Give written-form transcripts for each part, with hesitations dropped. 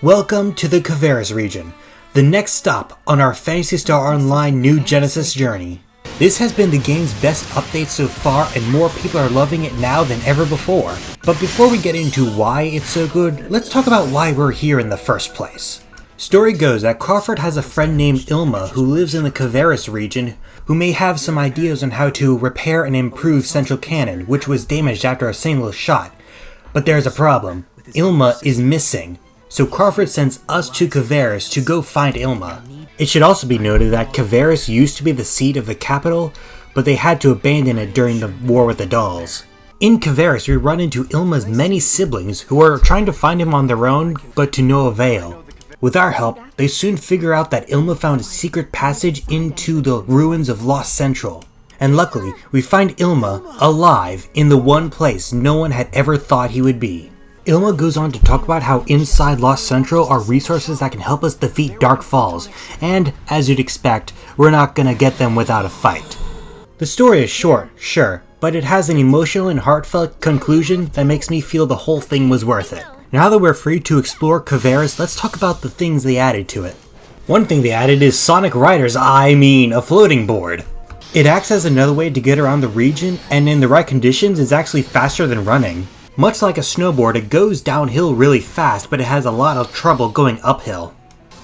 Welcome to the Kvaris region, the next stop on our Phantasy Star Online New Genesis journey. This has been the game's best update so far, and more people are loving it now than ever before. But before we get into why it's so good, let's talk about why we're here in the first place. Story goes that Crawford has a friend named Ilma who lives in the Kvaris region who may have some ideas on how to repair and improve Central Cannon, which was damaged after a single shot. But there's a problem. Ilma is missing. So Crawford sends us to Kvaris to go find Ilma. It should also be noted that Kvaris used to be the seat of the capital, but they had to abandon it during the war with the dolls. In Kvaris, we run into Ilma's many siblings who are trying to find him on their own, but to no avail. With our help, they soon figure out that Ilma found a secret passage into the ruins of Lost Central. And luckily, we find Ilma alive in the one place no one had ever thought he would be. Ilma goes on to talk about how inside Lost Central are resources that can help us defeat Dark Falls, and, as you'd expect, we're not gonna get them without a fight. The story is short, sure, but it has an emotional and heartfelt conclusion that makes me feel the whole thing was worth it. Now that we're free to explore Kvaris, let's talk about the things they added to it. One thing they added is Sonic Riders, a floating board. It acts as another way to get around the region, and in the right conditions is actually faster than running. Much like a snowboard, it goes downhill really fast, but it has a lot of trouble going uphill.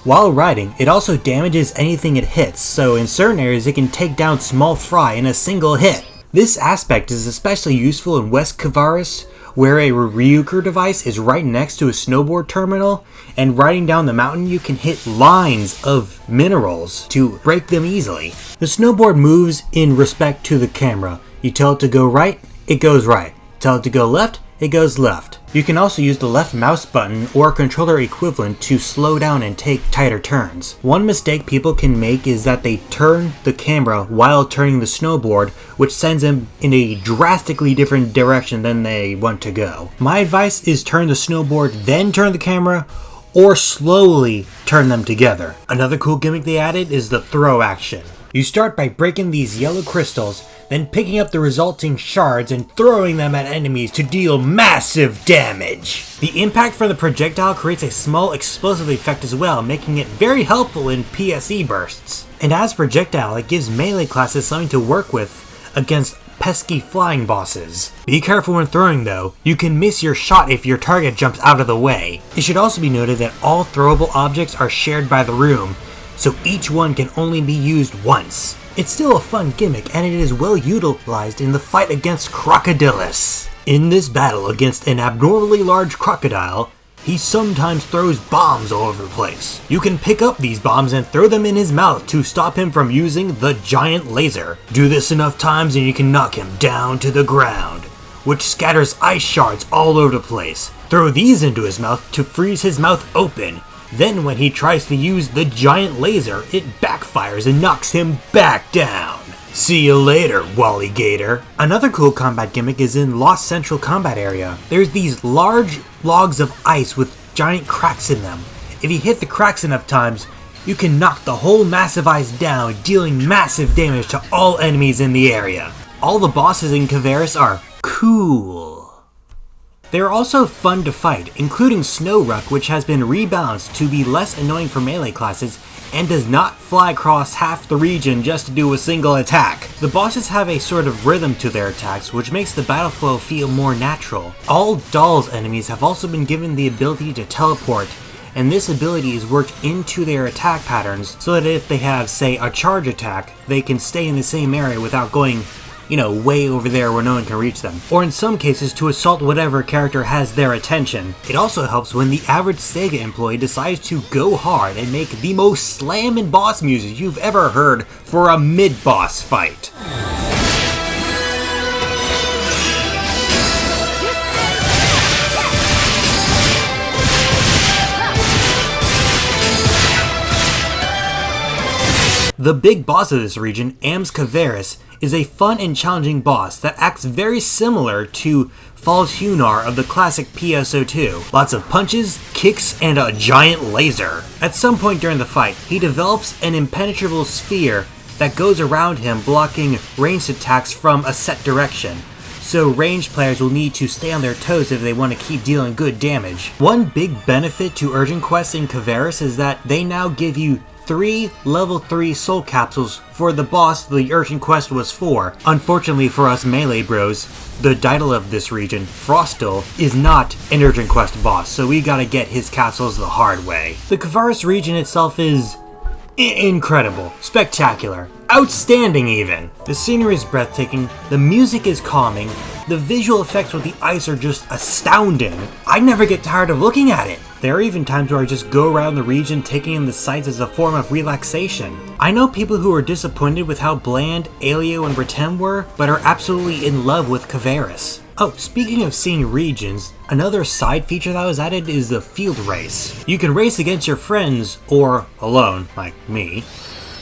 While riding, it also damages anything it hits, so in certain areas it can take down small fry in a single hit. This aspect is especially useful in West Kvaris, where a Ryuker device is right next to a snowboard terminal, and riding down the mountain you can hit lines of minerals to break them easily. The snowboard moves in respect to the camera. You tell it to go right, it goes right. Tell it to go left, it goes left. You can also use the left mouse button or controller equivalent to slow down and take tighter turns. One mistake people can make is that they turn the camera while turning the snowboard, which sends them in a drastically different direction than they want to go. My advice is turn the snowboard, then turn the camera, or slowly turn them together. Another cool gimmick they added is the throw action. You start by breaking these yellow crystals, then picking up the resulting shards and throwing them at enemies to deal massive damage. The impact from the projectile creates a small explosive effect as well, making it very helpful in PSE bursts. And as projectile, it gives melee classes something to work with against pesky flying bosses. Be careful when throwing though, you can miss your shot if your target jumps out of the way. It should also be noted that all throwable objects are shared by the room, so each one can only be used once. It's still a fun gimmick, and it is well utilized in the fight against Crocodilus. In this battle against an abnormally large crocodile, he sometimes throws bombs all over the place. You can pick up these bombs and throw them in his mouth to stop him from using the giant laser. Do this enough times and you can knock him down to the ground, which scatters ice shards all over the place. Throw these into his mouth to freeze his mouth open. Then when he tries to use the giant laser, it backfires and knocks him back down. See you later, Wallygator. Another cool combat gimmick is in Lost Central combat area. There's these large logs of ice with giant cracks in them. If you hit the cracks enough times, you can knock the whole massive ice down, dealing massive damage to all enemies in the area. All the bosses in Kvaris are cool. They are also fun to fight, including Snowruck, which has been rebalanced to be less annoying for melee classes and does not fly across half the region just to do a single attack. The bosses have a sort of rhythm to their attacks, which makes the battle flow feel more natural. All Dolls enemies have also been given the ability to teleport, and this ability is worked into their attack patterns so that if they have, say, a charge attack, they can stay in the same area without going way over there where no one can reach them. Or in some cases, to assault whatever character has their attention. It also helps when the average Sega employee decides to go hard and make the most slammin' boss music you've ever heard for a mid-boss fight. The big boss of this region, Kvaris, is a fun and challenging boss that acts very similar to Falls Hunar of the classic PSO2. Lots of punches, kicks, and a giant laser. At some point during the fight, he develops an impenetrable sphere that goes around him, blocking ranged attacks from a set direction. so ranged players will need to stay on their toes if they want to keep dealing good damage. One big benefit to urgent quests in Kvaris is that they now give you 3 level 3 soul capsules for the boss the urgent quest was for. Unfortunately for us melee bros, the title of this region, Frostal, is not an urgent quest boss, so we gotta get his capsules the hard way. The Kvaris region itself is incredible, spectacular, outstanding even. The scenery is breathtaking, the music is calming, the visual effects with the ice are just astounding. I never get tired of looking at it. There are even times where I just go around the region taking in the sights as a form of relaxation. I know people who are disappointed with how bland Aelio and Retem were, but are absolutely in love with Kvaris. Oh, speaking of seeing regions, another side feature that was added is the field race. You can race against your friends, or alone, like me,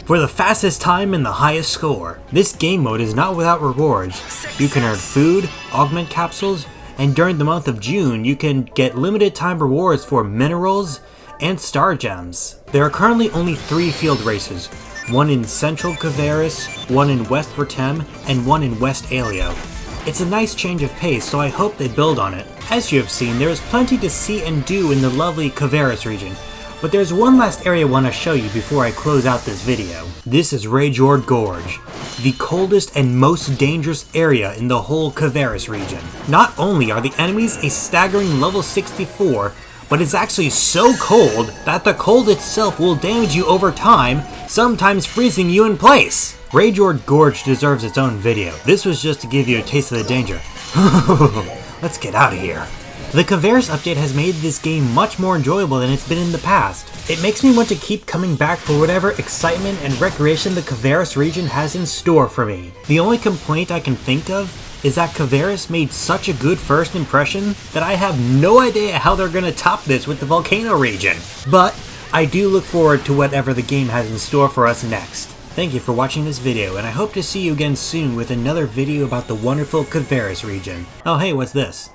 for the fastest time and the highest score. This game mode is not without rewards. You can earn food, augment capsules, and during the month of June, you can get limited time rewards for minerals and star gems. There are currently only 3 field races, one in Central Kvaris, one in West Retem, and one in West Aelio. It's a nice change of pace, so I hope they build on it. As you have seen, there is plenty to see and do in the lovely Kvaris region, but there's one last area I want to show you before I close out this video. This is Rajord Gorge, the coldest and most dangerous area in the whole Kvaris region. Not only are the enemies a staggering level 64, but it's actually so cold that the cold itself will damage you over time, sometimes freezing you in place. Rajord Gorge deserves its own video. This was just to give you a taste of the danger. Let's get out of here. The Kvaris update has made this game much more enjoyable than it's been in the past. It makes me want to keep coming back for whatever excitement and recreation the Kvaris region has in store for me. The only complaint I can think of is that Kvaris made such a good first impression that I have no idea how they're gonna top this with the Volcano region. But I do look forward to whatever the game has in store for us next. Thank you for watching this video, and I hope to see you again soon with another video about the wonderful Kvaris region. Oh hey, what's this?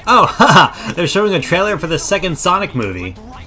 Oh, haha! They're showing a trailer for the second Sonic movie.